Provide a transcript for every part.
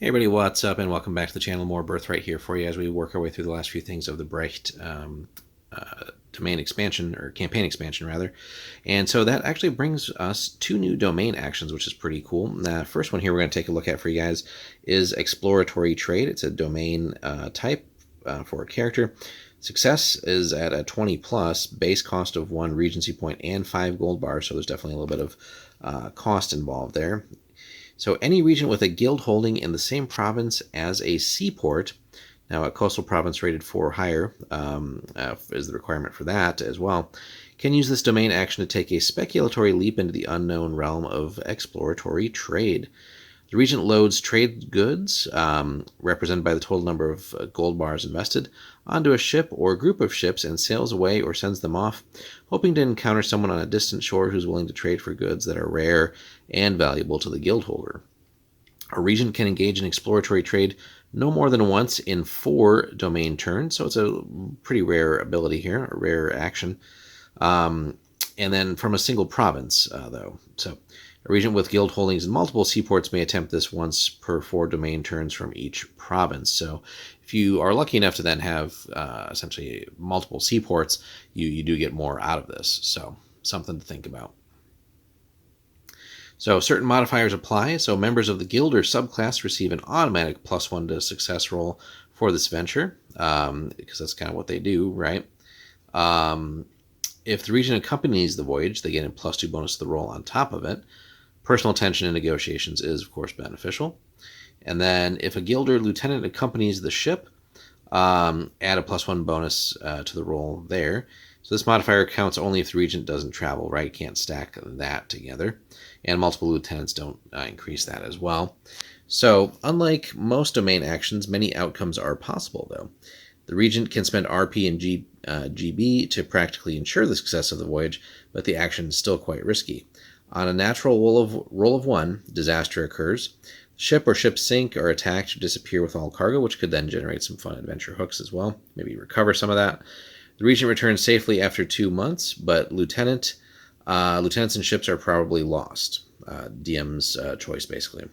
Hey everybody, what's up and welcome back to the channel. More Birthright here for you as we work our way through the last few things of the Brecht domain expansion, or campaign expansion rather. And so that actually brings us two new domain actions, which is pretty cool. The first one here we're going to take a look at for you guys is Exploratory Trade. It's a domain type for a character. Success is at a 20 plus, base cost of 1 Regency point and 5 gold bars, so there's definitely a little bit of cost involved there. So any region with a guild holding in the same province as a seaport, now a coastal province rated 4 or higher is the requirement for that as well, can use this domain action to take a speculatory leap into the unknown realm of exploratory trade. The region loads trade goods, represented by the total number of gold bars invested, onto a ship or group of ships and sails away or sends them off, hoping to encounter someone on a distant shore who's willing to trade for goods that are rare and valuable to the guild holder. A region can engage in exploratory trade no more than once in 4 domain turns, so it's a pretty rare ability here, a rare action, and then from a single province, though. So a region with guild holdings in multiple seaports may attempt this once per 4 domain turns from each province. So if you are lucky enough to then have essentially multiple seaports, you do get more out of this. So something to think about. So certain modifiers apply. So members of the guild or subclass receive an automatic +1 to success roll for this venture, because that's kind of what they do, right? If the region accompanies the voyage, they get a +2 bonus to the roll on top of it. Personal tension in negotiations is, of course, beneficial. And then if a guild or lieutenant accompanies the ship, add a +1 bonus to the roll there. So this modifier counts only if the regent doesn't travel, right? Can't stack that together. And multiple lieutenants don't increase that as well. So unlike most domain actions, many outcomes are possible, though. The regent can spend RP and GB to practically ensure the success of the voyage, but the action is still quite risky. On a natural roll of 1, disaster occurs. Ship or ships sink, or attacked, or disappear with all cargo, which could then generate some fun adventure hooks as well. Maybe recover some of that. The regent returns safely after 2 months, but lieutenants and ships are probably lost. DM's choice, basically.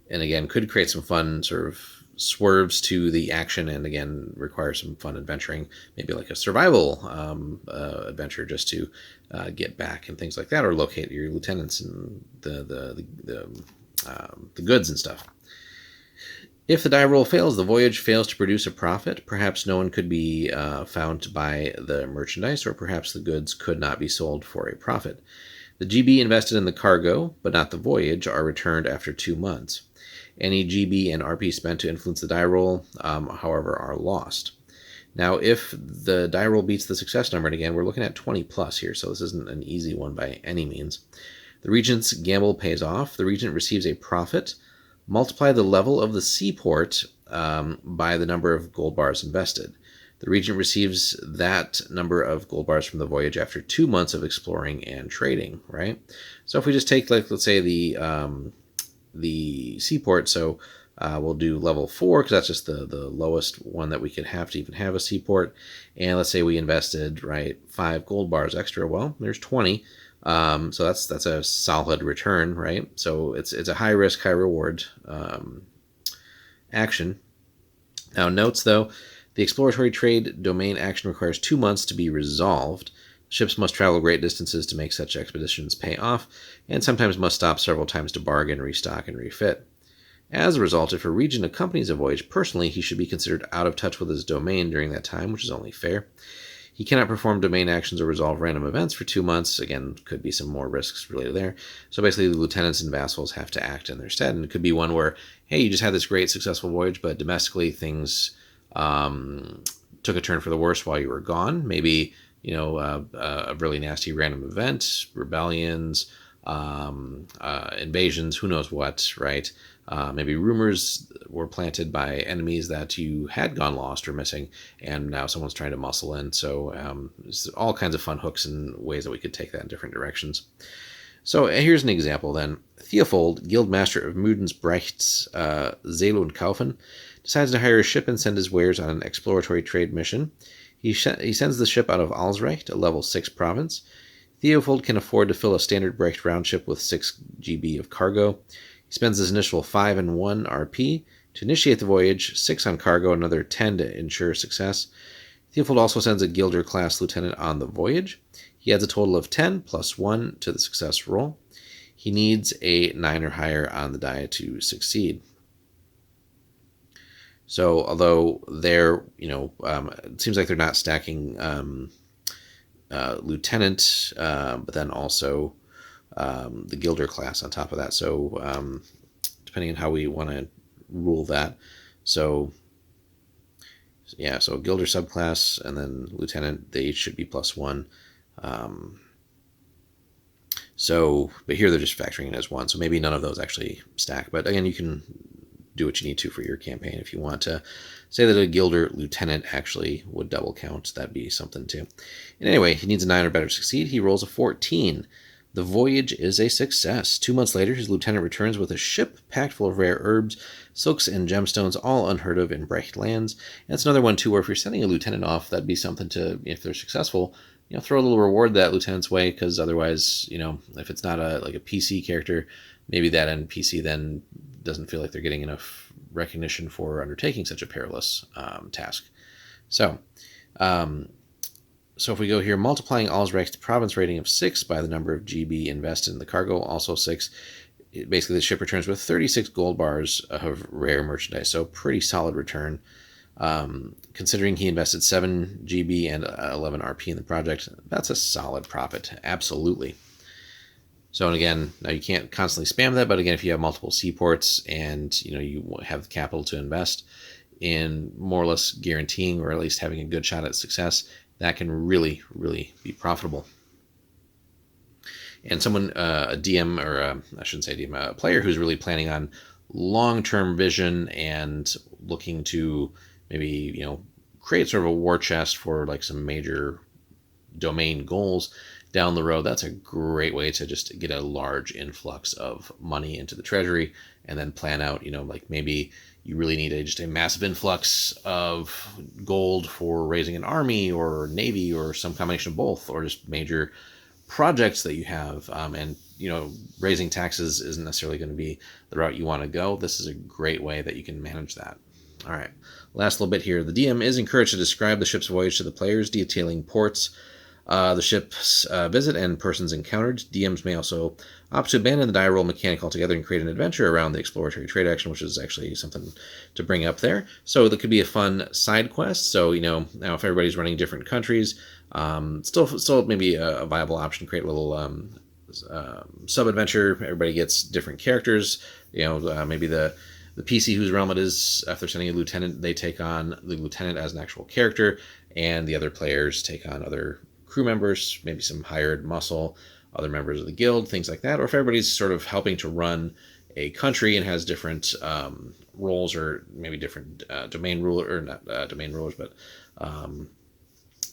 And again, could create some fun sort of swerves to the action, and again require some fun adventuring, maybe like a survival adventure just to get back and things like that, or locate your lieutenants and the goods and stuff. If the die roll fails, the voyage fails to produce a profit. Perhaps no one could be found to buy the merchandise, or perhaps the goods could not be sold for a profit. The GB invested in the cargo, but not the voyage, are returned after 2 months. Any GB and RP spent to influence the die roll, however, are lost. Now, if the die roll beats the success number, and again, we're looking at 20 plus here, so this isn't an easy one by any means. The regent's gamble pays off. The regent receives a profit. Multiply the level of the seaport by the number of gold bars invested. The regent receives that number of gold bars from the voyage after 2 months of exploring and trading, right? So if we just take, like, let's say the seaport, so we'll do level 4 because that's just the lowest one that we could have to even have a seaport. And let's say we invested, right, 5 gold bars extra. Well, there's 20. So that's a solid return, right? So it's a high risk, high reward action. Now, notes though, the exploratory trade domain action requires 2 months to be resolved. Ships must travel great distances to make such expeditions pay off, and sometimes must stop several times to bargain, restock, and refit. As a result, if a regent accompanies a voyage personally, he should be considered out of touch with his domain during that time, which is only fair. He cannot perform domain actions or resolve random events for 2 months. Again, could be some more risks related there. So basically, the lieutenants and vassals have to act in their stead. And it could be one where, hey, you just had this great successful voyage, but domestically things took a turn for the worse while you were gone. Maybe, you know, a really nasty random event, rebellions, invasions, who knows what, right? Maybe rumors were planted by enemies that you had gone lost or missing, and now someone's trying to muscle in. So there's all kinds of fun hooks and ways that we could take that in different directions. So here's an example then. Theofold, Guildmaster of Mudensbrecht's Zeelundkaufen, decides to hire a ship and send his wares on an exploratory trade mission. He sends the ship out of Alsrecht, a level 6 province. Theofold can afford to fill a standard Brecht round ship with 6 GB of cargo. He spends his initial 5 and 1 RP to initiate the voyage, 6 on cargo, another 10 to ensure success. Theofold also sends a Gilder class lieutenant on the voyage. He adds a total of 10 plus 1 to the success roll. He needs a 9 or higher on the die to succeed. So although they're, it seems like they're not stacking lieutenant, but then also the Gilder class on top of that. So depending on how we want to rule that. So yeah, so Gilder subclass and then lieutenant, they each should be plus 1. But here they're just factoring in as 1. So maybe none of those actually stack. But again, you can do what you need to for your campaign. If you want to say that a Gilder lieutenant actually would double count, that'd be something too. And anyway, he needs a 9 or better to succeed. He rolls a 14. The voyage is a success. 2 months later, his lieutenant returns with a ship packed full of rare herbs, silks, and gemstones, all unheard of in Brecht lands. And that's another one, too, where if you're sending a lieutenant off, that'd be something to, if they're successful, throw a little reward that lieutenant's way, because otherwise, if it's not a PC character, maybe that NPC then doesn't feel like they're getting enough recognition for undertaking such a perilous task. So if we go here, multiplying Alsreich's province rating of 6 by the number of GB invested in the cargo, also 6, basically the ship returns with 36 gold bars of rare merchandise, so pretty solid return. Considering he invested 7 GB and 11 RP in the project, that's a solid profit, absolutely. So, and again, now you can't constantly spam that, but again, if you have multiple seaports and you have the capital to invest in, more or less guaranteeing or at least having a good shot at success, that can really, really be profitable. And someone, a DM, or I shouldn't say DM, a player who's really planning on long-term vision and looking to maybe, create sort of a war chest for like some major domain goals down the road, that's a great way to just get a large influx of money into the treasury and then plan out, like maybe you really need just a massive influx of gold for raising an army or navy or some combination of both, or just major projects that you have. And raising taxes isn't necessarily going to be the route you want to go. This is a great way that you can manage that. All right, last little bit here. The DM is encouraged to describe the ship's voyage to the players, detailing ports, the ship's visit, and persons encountered. DMs may also opt to abandon the die roll mechanic altogether and create an adventure around the exploratory trade action, which is actually something to bring up there. So that could be a fun side quest. So, now if everybody's running different countries, still maybe a viable option, create a little sub-adventure. Everybody gets different characters. Maybe the PC whose realm it is, if they're sending a lieutenant, they take on the lieutenant as an actual character, and the other players take on other crew members, maybe some hired muscle, other members of the guild, things like that. Or if everybody's sort of helping to run a country and has different roles, or maybe different domain ruler, or not domain rulers, but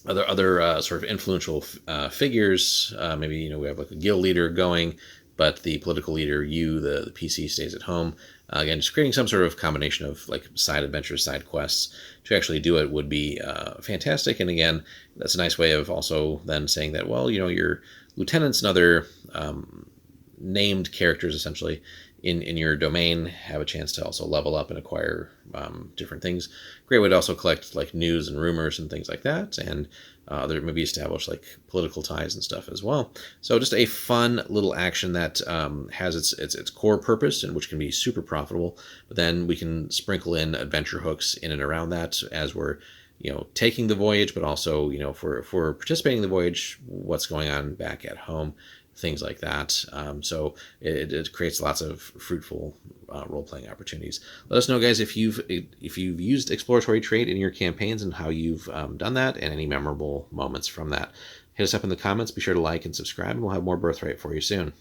other sort of influential figures. Maybe we have like a guild leader going, but the political leader, the PC, stays at home. Again, just creating some sort of combination of like side adventures, side quests to actually do it would be fantastic. And again, that's a nice way of also then saying that, well, your lieutenants and other named characters essentially in your domain have a chance to also level up and acquire different things. Great way to also collect like news and rumors and things like that, and there maybe establish like political ties and stuff as well. So just a fun little action that has its core purpose, and which can be super profitable. But then we can sprinkle in adventure hooks in and around that as we're taking the voyage, but also for participating in the voyage, what's going on back at home, things like that. So it creates lots of fruitful role-playing opportunities. Let us know, guys, if you've used exploratory trade in your campaigns and how you've done that, and any memorable moments from that. Hit us up in the comments. Be sure to like and subscribe, and we'll have more Birthright for you soon.